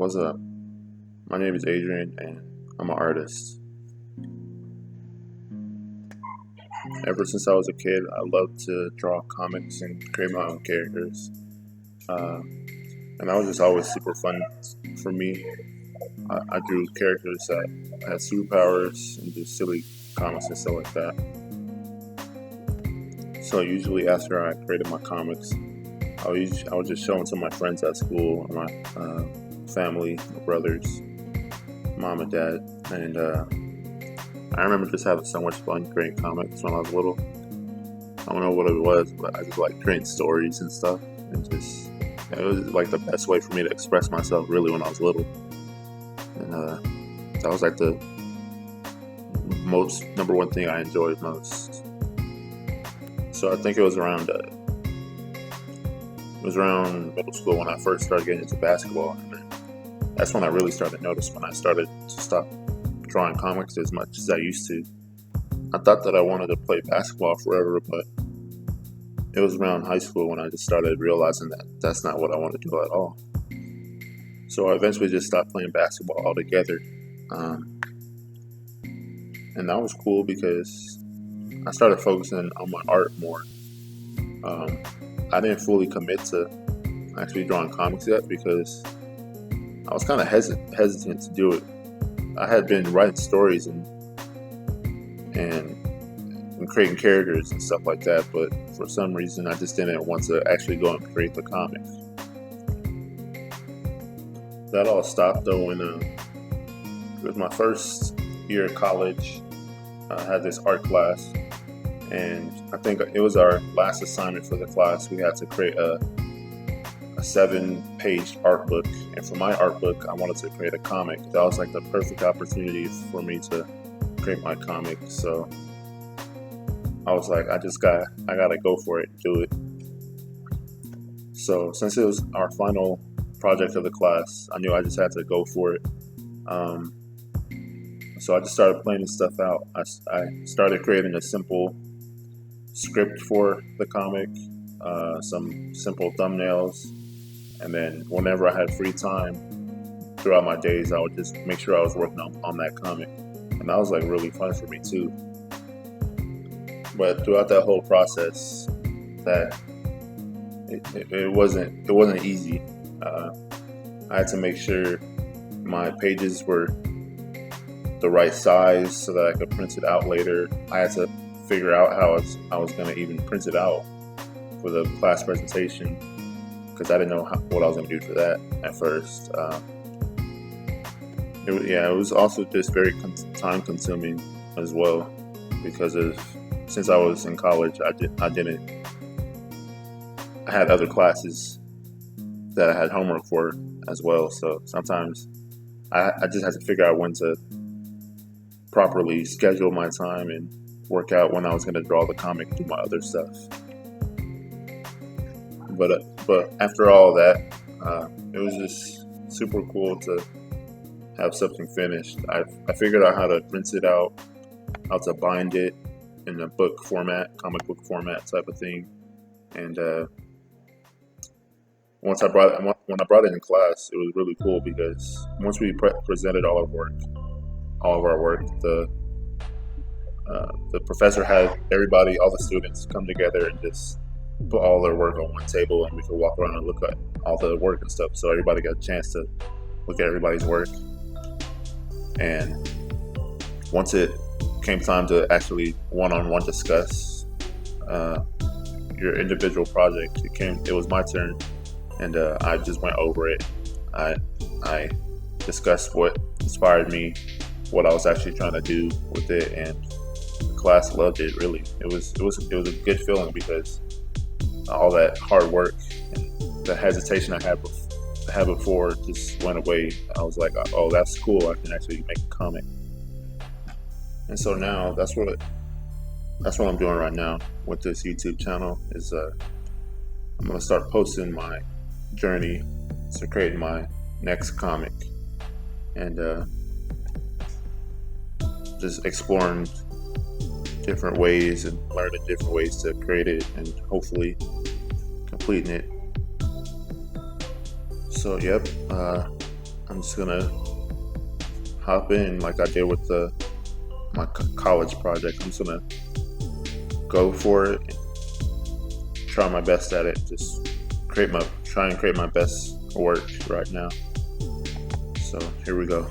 What's up? My name is Adrian, and I'm an artist. Ever since I was a kid, I loved to draw comics and create my own characters. Uh, and that was just always super fun for me. I drew characters that had superpowers and just silly comics and stuff like that. So usually after I created my comics, I would just show them to my friends at school, or my family, my brothers, mom and dad, and I remember just having so much fun creating comics when I was little. I don't know what it was, but I just like creating stories and stuff, and just it was like the best way for me to express myself really when I was little, and that was like the most number one thing I enjoyed most. So I think it was around middle school when I first started getting into basketball, and that's when I really started to notice when I started to stop drawing comics as much as I used to. I thought that I wanted to play basketball forever, but it was around high school when I just started realizing that that's not what I want to do at all. So I eventually just stopped playing basketball altogether. And that was cool because I started focusing on my art more. I didn't fully commit to actually drawing comics yet because I was kind of hesitant to do it. I had been writing stories and creating characters and stuff like that, but for some reason I just didn't want to actually go and create the comic. That all stopped though when it was my first year of college. I had this art class, and I think it was our last assignment for the class. We had to create a 7-page art book, and for my art book I wanted to create a comic. That was like the perfect opportunity for me to create my comic. So I was like, I gotta go for it and do it. So since it was our final project of the class, I knew I just had to go for it. So I just started planning stuff out. I started creating a simple script for the comic, some simple thumbnails, and then whenever I had free time throughout my days, I would just make sure I was working on that comic. And that was like really fun for me too. But throughout that whole process, that it wasn't easy. I had to make sure my pages were the right size so that I could print it out later. I had to figure out how I was going to even print it out for the class presentation, because I didn't know what I was going to do for that at first. It was also just very time consuming as well, because since I was in college, I had other classes that I had homework for as well. So sometimes I just had to figure out when to properly schedule my time and work out when I was going to draw the comic and do my other stuff. But after all that, it was just super cool to have something finished. I figured out how to print it out, how to bind it in a book format, comic book format type of thing. And when I brought it in class, it was really cool because once we presented all of our work, the professor had all the students come together and just put all their work on one table, and we could walk around and look at all the work and stuff. So everybody got a chance to look at everybody's work. And once it came time to actually one-on-one discuss your individual project, it was my turn, and I just went over it. I discussed what inspired me, what I was actually trying to do with it, and the class loved it. Really, it was a good feeling because all that hard work and the hesitation I had before just went away. I was like, oh, that's cool. I can actually make a comic. And so now that's what I'm doing right now with this YouTube channel. Is I'm gonna start posting my journey to creating my next comic, and just exploring different ways and learning different ways to create it, and hopefully completing it. So yep, I'm just gonna hop in like I did with my college project. I'm just gonna go for it, try my best at it. Just try and create my best work right now. So here we go.